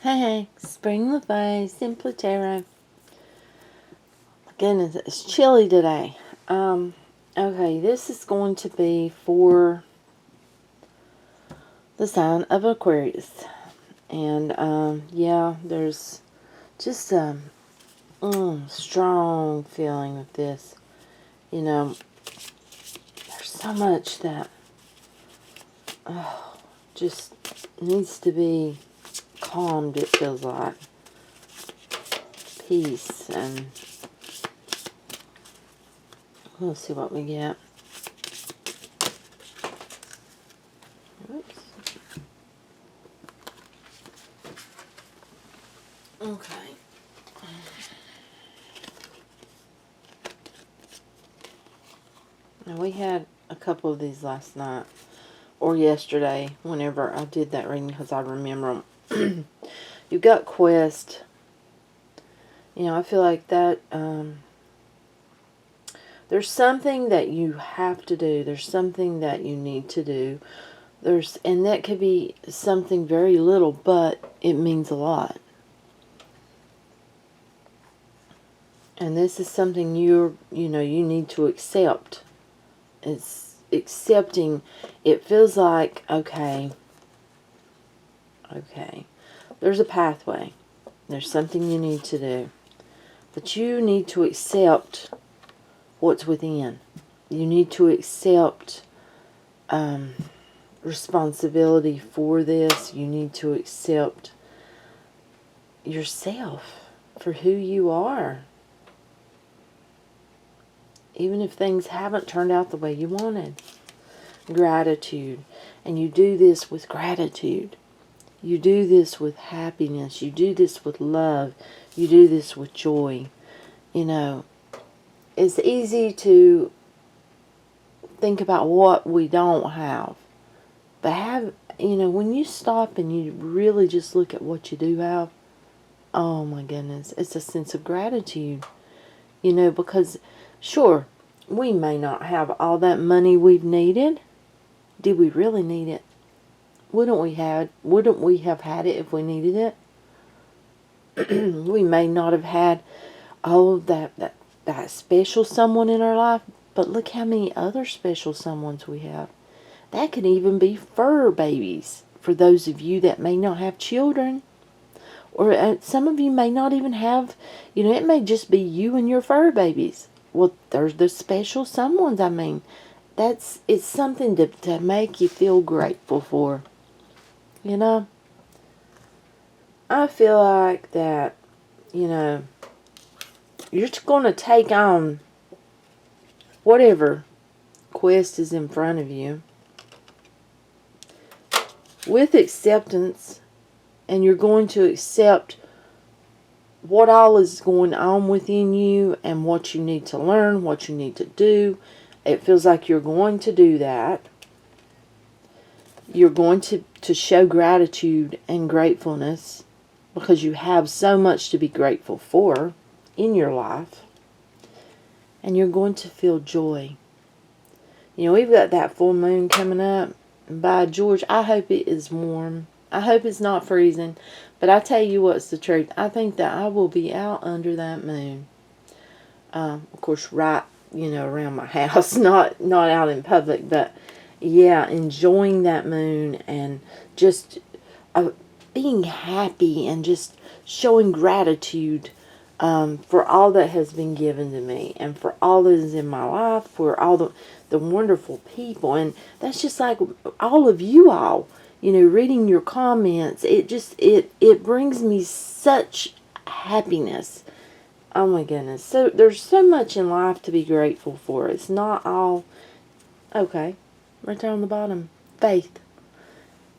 Hey, Spring LaFay, Simply Tarot. Goodness, it's chilly today. Okay, this is going to be for the sign of Aquarius. And, yeah, there's just a strong feeling with this. You know, there's so much that just needs to be calmed, it feels like. Peace, and we'll see what we get. Oops. Okay. Now, we had a couple of these last night, or yesterday, whenever I did that reading, because I remember them. You've got quest. You know, I feel like that, there's something that you have to do. There's something that you need to do. And that could be something very little, but it means a lot. And this is something you need to accept. It's accepting. It feels like, okay, there's a pathway. There's something you need to do. But you need to accept what's within. You need to accept responsibility for this. You need to accept yourself for who you are. Even if things haven't turned out the way you wanted. Gratitude. And you do this with gratitude. You do this with happiness. You do this with love. You do this with joy. You know, it's easy to think about what we don't have. But when you stop and you really just look at what you do have, oh my goodness, it's a sense of gratitude. You know, because sure, we may not have all that money we've needed. Did we really need it? Wouldn't we have had it if we needed it? We may not have had that special someone in our life, but look how many other special someones we have. That could even be fur babies for those of you that may not have children. Or some of you may not even have, it may just be you and your fur babies. Well, there's the special someones, I mean. It's something to make you feel grateful for. You know? I feel like that, you're just going to take on whatever quest is in front of you with acceptance, and you're going to accept what all is going on within you and what you need to learn, what you need to do. It feels like you're going to do that. You're going to show gratitude and gratefulness because you have so much to be grateful for in your life. And you're going to feel joy. We've got that full moon coming up. And by George, I hope it is warm. I hope it's not freezing. But I tell you what's the truth. I think that I will be out under that moon. Of course, right, around my house. Not out in public. But, yeah, enjoying that moon. And just being happy. And just showing gratitude for all that has been given to me. And for all that is in my life. For all the wonderful people. And that's just like all of you all. Reading your comments, it brings me such happiness. Oh my goodness. So there's so much in life to be grateful for. It's not all, okay, right there on the bottom, faith.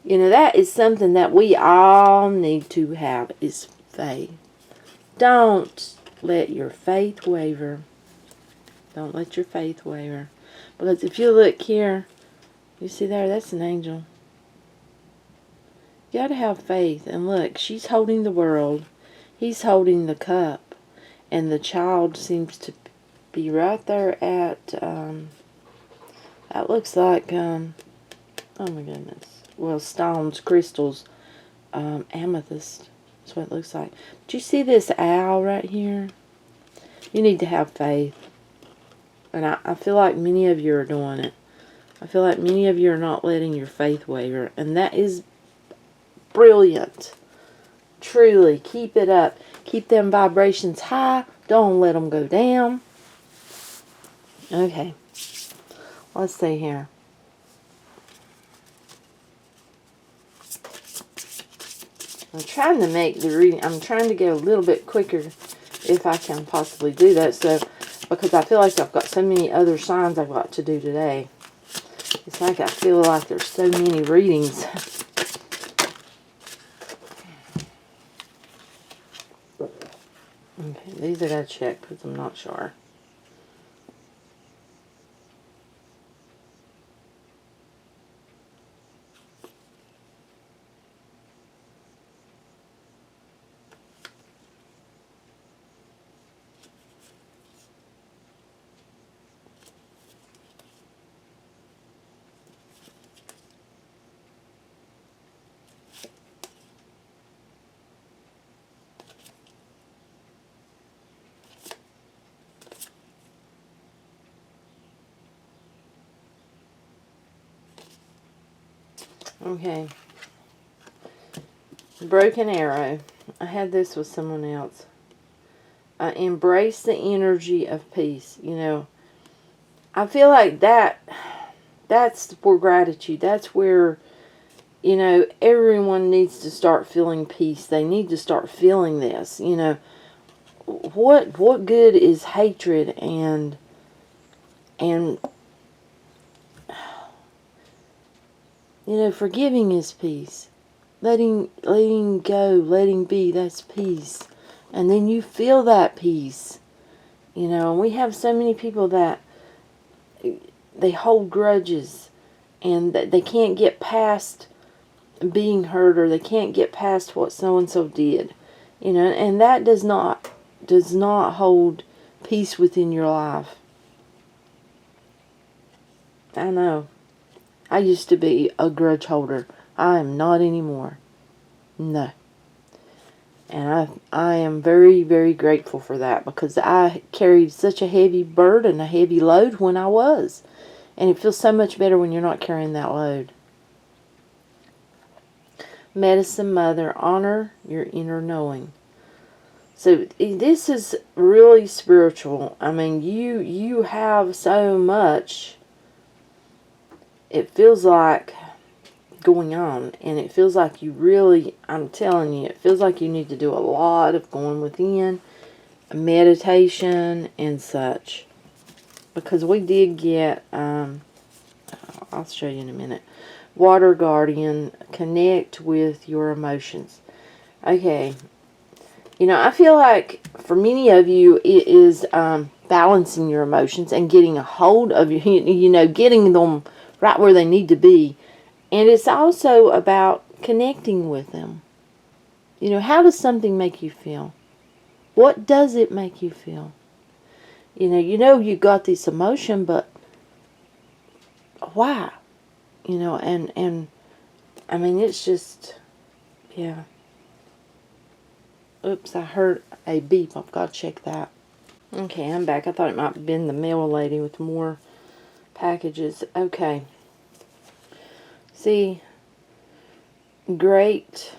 That is something that we all need to have, is faith. Don't let your faith waver. Don't let your faith waver. Because if you look here, you see there, that's an angel. You got to have faith. And look, she's holding the world. He's holding the cup. And the child seems to be right there at, that looks like, oh my goodness. Well, stones, crystals, amethyst. That's what it looks like. Do you see this owl right here? You need to have faith. And I feel like many of you are doing it. I feel like many of you are not letting your faith waver. And that is brilliant. Truly. Keep it up. Keep them vibrations high. Don't let them go down. Okay. Let's see here. I'm trying to make the reading. I'm trying to go a little bit quicker if I can possibly do that. So, because I feel like I've got so many other signs I've got to do today. It's like I feel like there's so many readings. Okay, these I gotta check because I'm not sure. Okay. Broken arrow. I had this with someone else. Embrace the energy of peace. You know, I feel like that's for gratitude. That's where, you know, everyone needs to start feeling peace. They need to start feeling this. You know, what good is hatred and you know, forgiving is peace. Letting go, letting be, that's peace. And then you feel that peace. You know, and we have so many people that they hold grudges and that they can't get past being hurt, or they can't get past what so-and-so did. You know, and that does not hold peace within your life. I know. I used to be a grudge holder. I am not anymore. No. And I am very, very grateful for that, because I carried such a heavy burden, a heavy load when I was. And it feels so much better when you're not carrying that load. Medicine Mother, honor your inner knowing. So this is really spiritual. I mean, you have so much, it feels like, going on, and it feels like you really, I'm telling you, it feels like you need to do a lot of going within, meditation and such, because we did get I'll show you in a minute. Water Guardian, connect with your emotions. Okay, you know, I feel like for many of you it is balancing your emotions and getting a hold of you know, getting them right where they need to be. And it's also about connecting with them. You know, how does something make you feel? What does it make you feel? You know you got this emotion, but why? You know, and I mean, it's just, yeah. Oops, I heard a beep. I've got to check that. Okay, I'm back. I thought it might have been the mail lady with more packages. Okay. See, great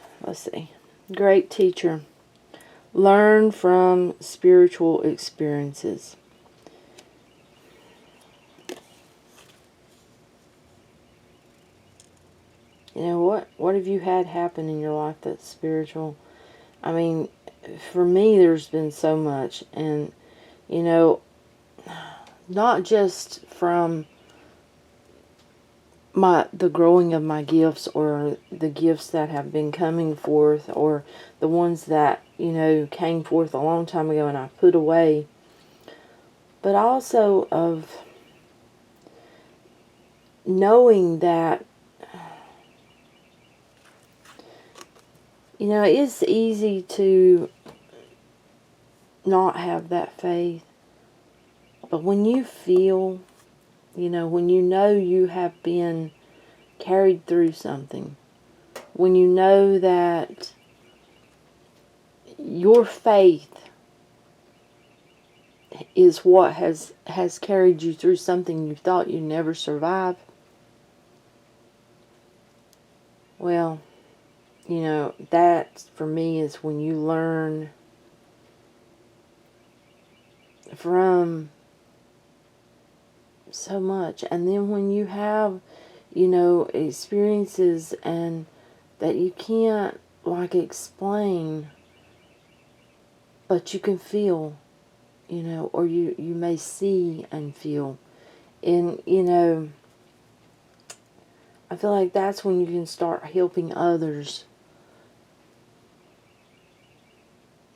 teacher. Learn from spiritual experiences. You know, what have you had happen in your life that's spiritual? I mean, for me, there's been so much. And, you know, not just from the growing of my gifts, or the gifts that have been coming forth, or the ones that, you know, came forth a long time ago and I put away, but also of knowing that, you know, it's easy to not have that faith, but when you feel, you know, when you know you have been carried through something, when you know that your faith is what has carried you through something you thought you'd never survive. Well, you know, that for me is when you learn from so much. And then when you have, you know, experiences and that you can't like explain, but you can feel, you know, or you may see and feel. And, you know, I feel like that's when you can start helping others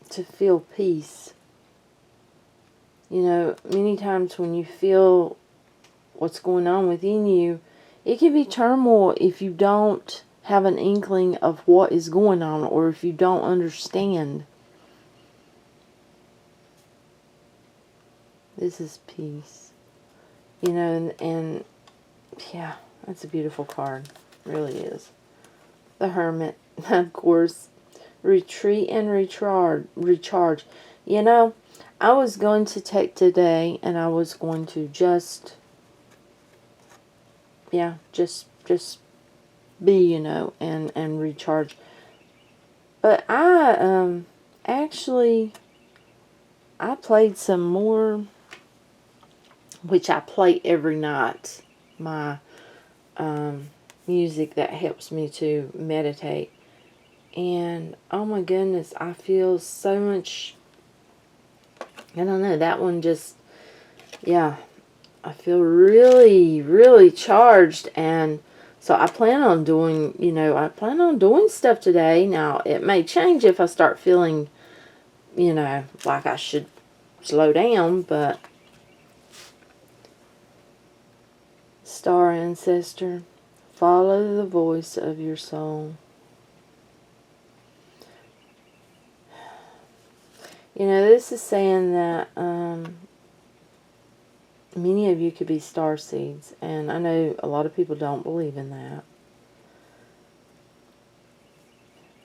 to feel peace. You know, many times when you feel what's going on within you, it can be turmoil if you don't have an inkling of what is going on, or if you don't understand. This is peace. You know, and yeah, that's a beautiful card. It really is. The Hermit, of course. Retreat and recharge. You know, I was going to take today and I was going to just be, you know, and recharge. But I actually I played some more, which I play every night, my music that helps me to meditate. And oh my goodness, I feel so much, I don't know, that one just, yeah, I feel really, really charged. And so I plan on doing, you know, I plan on doing stuff today. Now, it may change if I start feeling, you know, like I should slow down, but Star Ancestor, follow the voice of your soul. You know, this is saying that many of you could be star seeds, and I know a lot of people don't believe in that.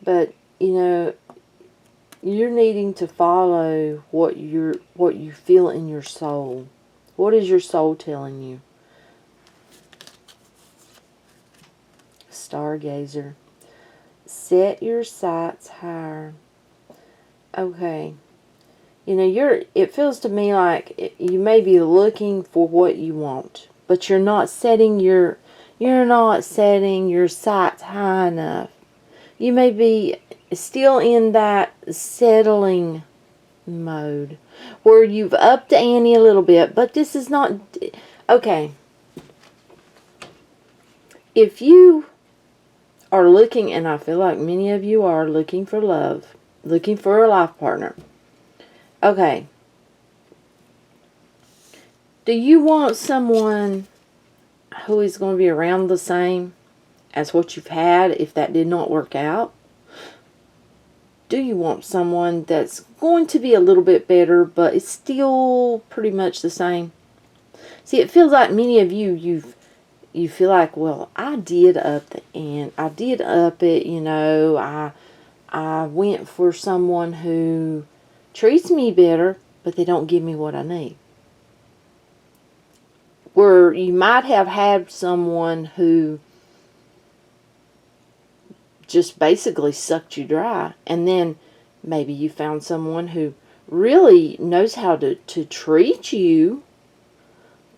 But, you know, you're needing to follow what you feel in your soul. What is your soul telling you? Stargazer. Set your sights higher. Okay. You know, it feels to me like you may be looking for what you want, but you're not setting your sights high enough. You may be still in that settling mode where you've upped the ante a little bit, but this is not okay. If you are looking, and I feel like many of you are looking for love, looking for a life partner. Okay. Do you want someone who is going to be around the same as what you've had if that did not work out? Do you want someone that's going to be a little bit better, but it's still pretty much the same? See, it feels like many of you feel like, well, I did up the end. I did up it, you know. I went for someone who treats me better, but they don't give me what I need. Where you might have had someone who just basically sucked you dry, and then maybe you found someone who really knows how to treat you,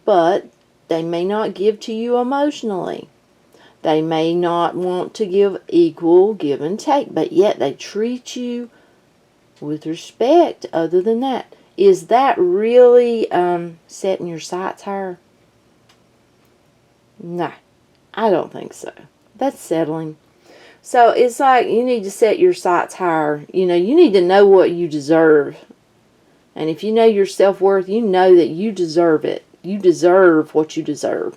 but they may not give to you emotionally. They may not want to give equal give and take, but yet they treat you with respect. Other than that, is that really setting your sights higher? Nah, I don't think so. That's settling. So it's like you need to set your sights higher. You know, you need to know what you deserve. And if you know your self-worth, you know that you deserve it. You deserve what you deserve.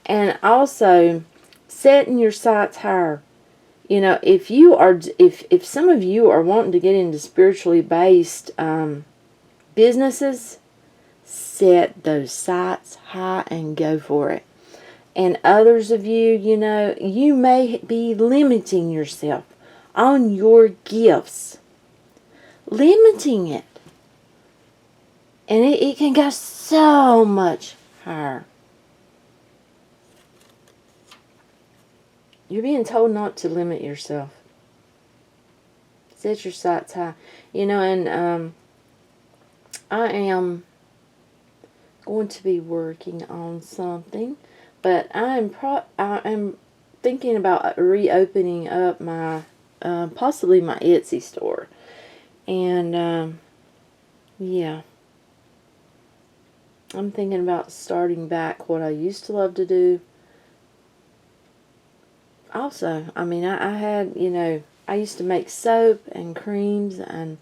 And also, setting your sights higher. You know, if some of you are wanting to get into spiritually based businesses, set those sights high and go for it. And others of you, you know, you may be limiting yourself on your gifts. limiting it. And it can go so much higher. You're being told not to limit yourself. Set your sights high. You know, and I am going to be working on something, but I am thinking about reopening up my possibly my Etsy store, and yeah, I'm thinking about starting back what I used to love to do. Also, I mean, I had, you know, I used to make soap and creams and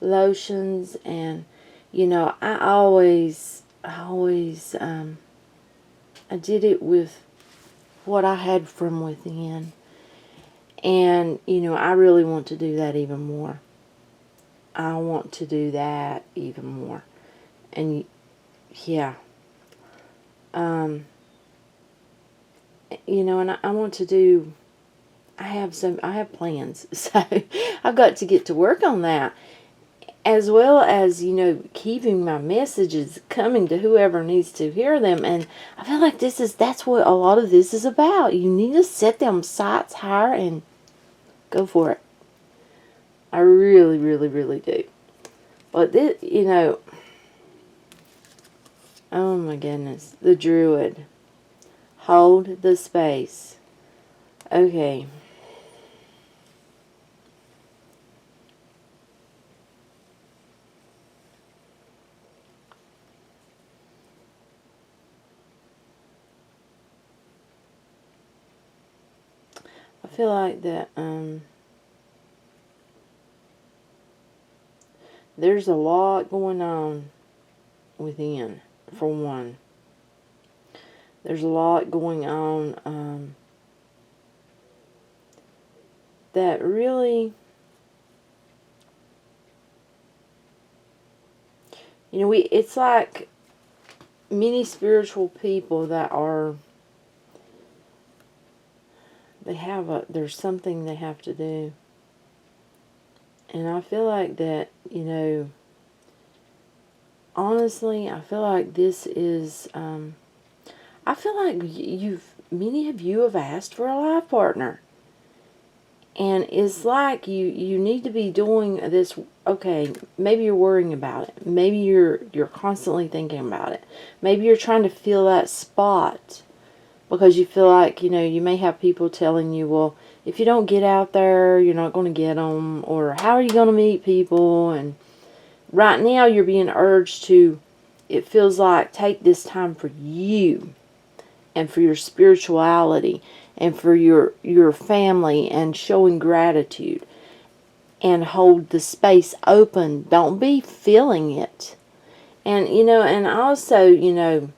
lotions, and you know, I did it with what I had from within. And, you know, I really want to do that even more. I want to do that even more. And, yeah. You know, and I want to do, I have plans. So, I've got to get to work on that. As well as, you know, keeping my messages coming to whoever needs to hear them. And I feel like that's what a lot of this is about. You need to set them sights higher and go for it. I really, really, really do. But this, you know, oh my goodness, the Druid. Hold the space. Okay. I feel like that there's a lot going on within, for one. There's a lot going on that really, you know, it's like many spiritual people that are, there's something they have to do. And I feel like that, you know, honestly, I feel like this is, I feel like many of you have asked for a life partner. And it's like you need to be doing this. Okay, maybe you're worrying about it. Maybe you're constantly thinking about it. Maybe you're trying to fill that spot because you feel like, you know, you may have people telling you, well, if you don't get out there, you're not going to get them, or how are you going to meet people? And right now you're being urged to, it feels like, take this time for you and for your spirituality and for your family and showing gratitude, and hold the space open. Don't be filling it. And, you know, and also, you know,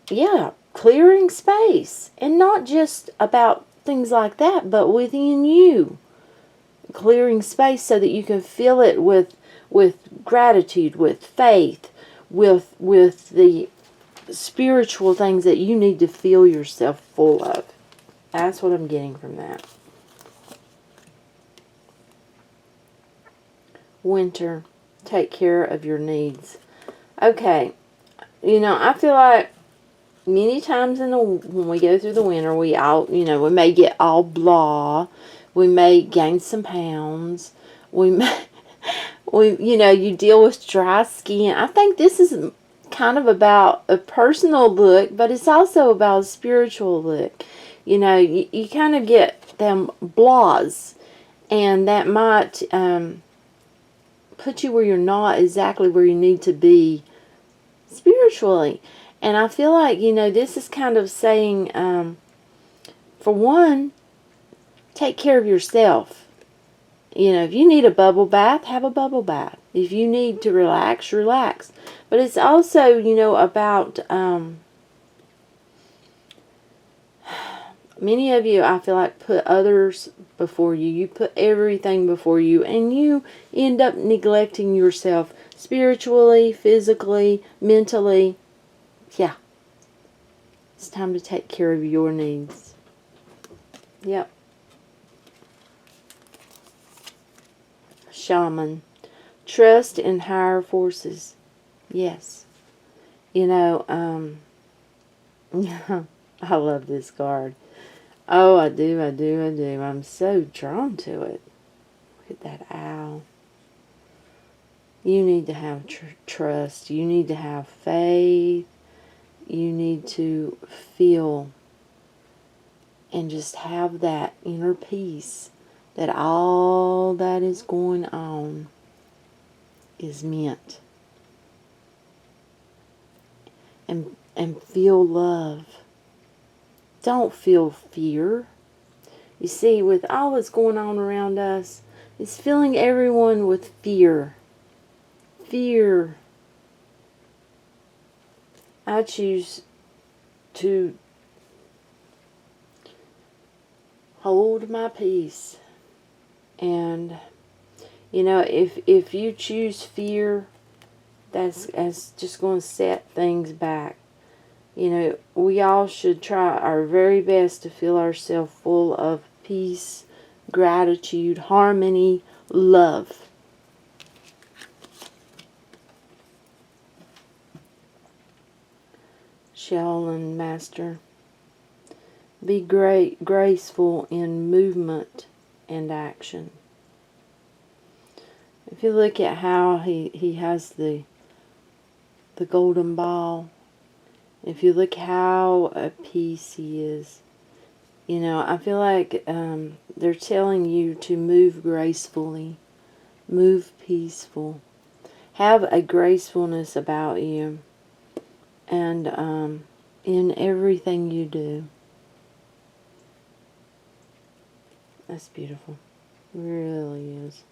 yeah, clearing space. And not just about things like that, but within you. Clearing space so that you can fill it with gratitude, with faith, with the spiritual things that you need to fill yourself full of. That's what I'm getting from that. Winter, take care of your needs. Okay, you know, I feel like many times when we go through the winter, we all, you know, we may get all blah, we may gain some pounds, we may, you know, you deal with dry skin. I think this is kind of about a personal look, but it's also about a spiritual look. You know, you kind of get them blahs, and that might put you where you're not exactly where you need to be spiritually. And I feel like, you know, this is kind of saying, for one, take care of yourself. You know, if you need a bubble bath, have a bubble bath. If you need to relax, relax. But it's also, you know, about, many of you, I feel like, put others before you. You put everything before you, and you end up neglecting yourself spiritually, physically, mentally. Yeah. It's time to take care of your needs. Yep. shaman. Trust in higher forces. Yes. You know, I love this card. Oh, I do, I do, I do. I'm so drawn to it. Look at that owl. You need to have trust. You need to have faith. You need to feel and just have that inner peace that all that is going on is meant. And feel love. Don't feel fear. You see, with all that's going on around us, it's filling everyone with fear. Fear. I choose to hold my peace. And, you know, if you choose fear, that's just going to set things back. You know, we all should try our very best to feel ourselves full of peace, gratitude, harmony, love. Shaolin Master. Be graceful in movement and action. If you look at how he has the golden ball, if you look how at peace he is, you know, I feel like they're telling you to move gracefully, move peaceful, have a gracefulness about you, and in everything you do. That's beautiful. It really is.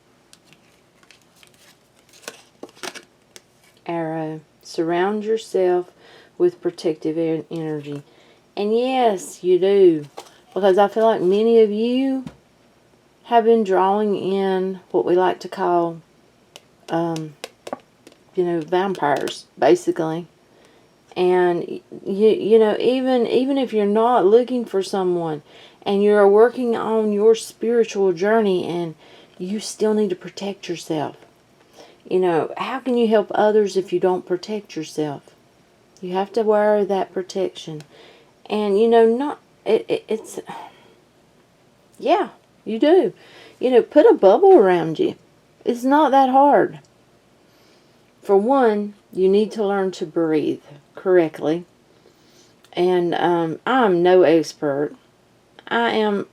Arrow. Surround yourself with protective energy. And yes, you do. Because I feel like many of you have been drawing in what we like to call, you know, vampires, basically. And, you know, even if you're not looking for someone and you're working on your spiritual journey and you still need to protect yourself. You know, how can you help others if you don't protect yourself? You have to wear that protection. And, you know, it's, yeah, you do. You know, put a bubble around you. It's not that hard. For one, you need to learn to breathe correctly. And I'm no expert. I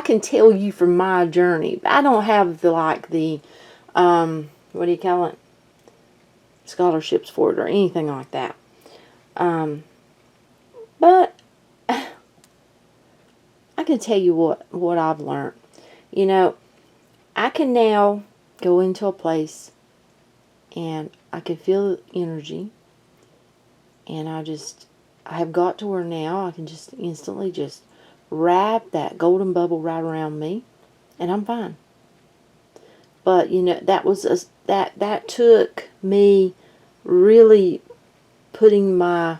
can tell you from my journey. I don't have the what do you call it? Scholarships for it or anything like that. But I can tell you what I've learned. You know, I can now go into a place and I can feel the energy, and I have got to where now I can just instantly just wrap that golden bubble right around me, and I'm fine. But you know, that took me really putting my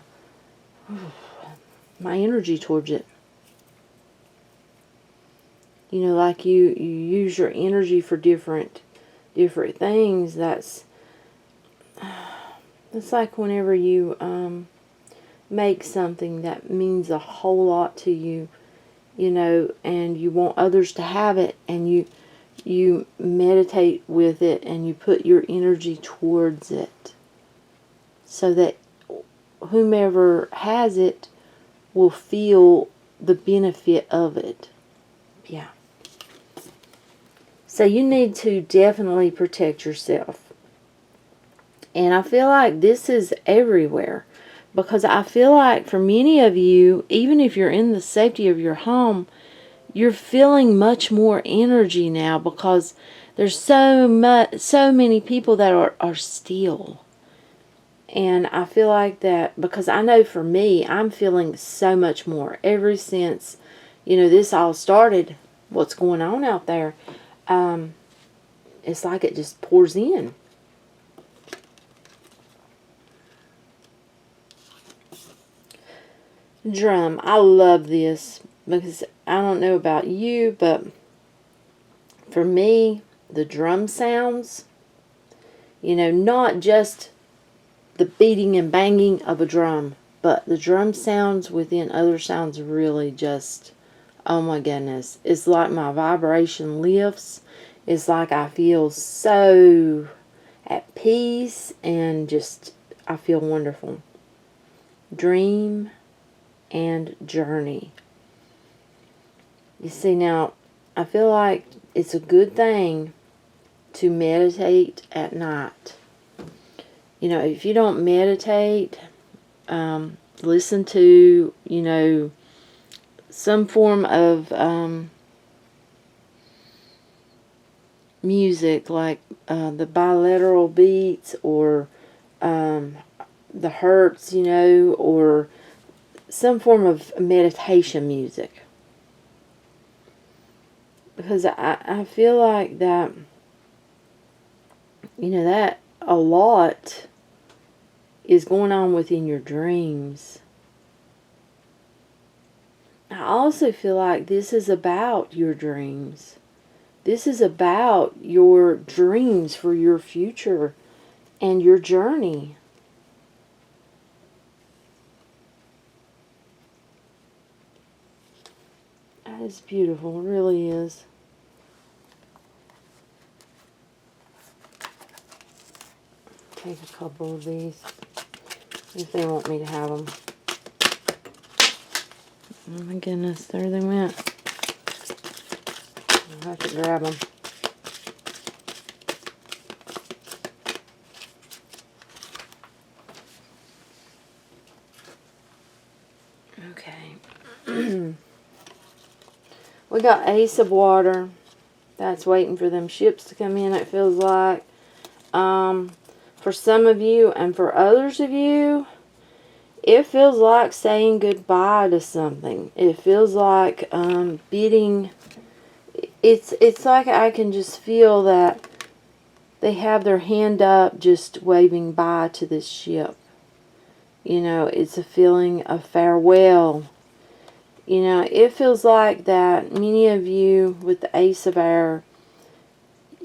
energy towards it. You know, like you use your energy for different things. That's like whenever you make something that means a whole lot to you, you know, and you want others to have it, and you meditate with it and you put your energy towards it so that whomever has it will feel the benefit of it. Yeah. So you need to definitely protect yourself. And I feel like this is everywhere, because I feel like for many of you, even if you're in the safety of your home, you're feeling much more energy now because there's so many people that are still. And I feel like that because I know for me, I'm feeling so much more ever since, you know, this all started, what's going on out there. It's like it just pours in. Drum. I love this because I don't know about you, but for me, the drum sounds. You know, not just the beating and banging of a drum, but the drum sounds within other sounds really just, oh my goodness. It's like my vibration lifts. It's like I feel so at peace and just, I feel wonderful. Dream and journey. You see, now, I feel like it's a good thing to meditate at night. You know, if you don't meditate, listen to, you know, some form of music, like the bilateral beats, or the hertz, you know, or some form of meditation music. Because I feel like that, you know, that a lot is going on within your dreams. I also feel like this is about your dreams. This is about your dreams for your future and your journey. That is beautiful. It really is. Take a couple of these if they want me to have them. Oh my goodness, there they went. I'll have to grab them. Okay. We got Ace of Water. That's waiting for them ships to come in, it feels like. For some of you and for others of you, it feels like saying goodbye to something. It feels like bidding. It's like I can just feel that they have their hand up, just waving bye to this ship. You know, it's a feeling of farewell. You know, it feels like that many of you with the Ace of Air,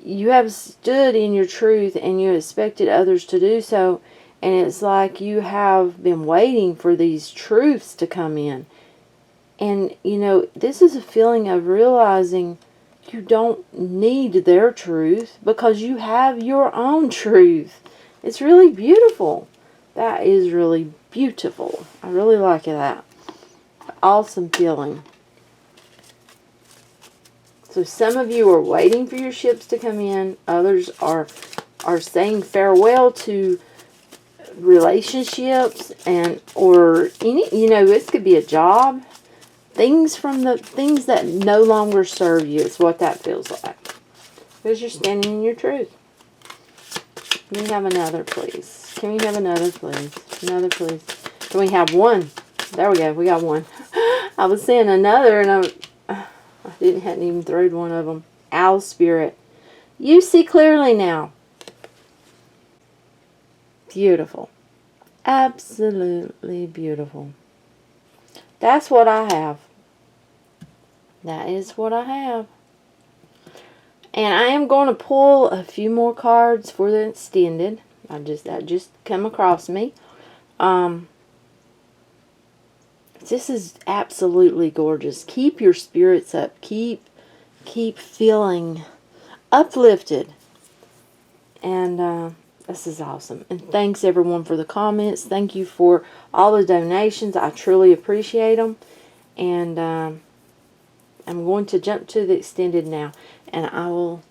you have stood in your truth and you expected others to do so. And it's like you have been waiting for these truths to come in. And, you know, this is a feeling of realizing you don't need their truth because you have your own truth. It's really beautiful. That is really beautiful. I really like that. Awesome feeling. So some of you are waiting for your ships to come in. Others are saying farewell to relationships and or any, you know, this could be a job. Things that no longer serve you is what that feels like. Because you're standing in your truth. Can we have another, please? Can we have another, please? Another, please. Can we have one? There we go. We got one. I was saying another, and I hadn't even thrown one of them. Owl Spirit. You see clearly now. Beautiful. Absolutely beautiful. That's what I have. That is what I have. And I am going to pull a few more cards for the extended. That just come across me. This is absolutely gorgeous. Keep your spirits up. Keep feeling uplifted. And this is awesome. And thanks everyone for the comments. Thank you for all the donations. I truly appreciate them. And I'm going to jump to the extended now. And I will...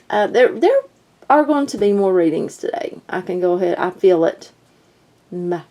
there are going to be more readings today. I can go ahead. I feel it. Bye.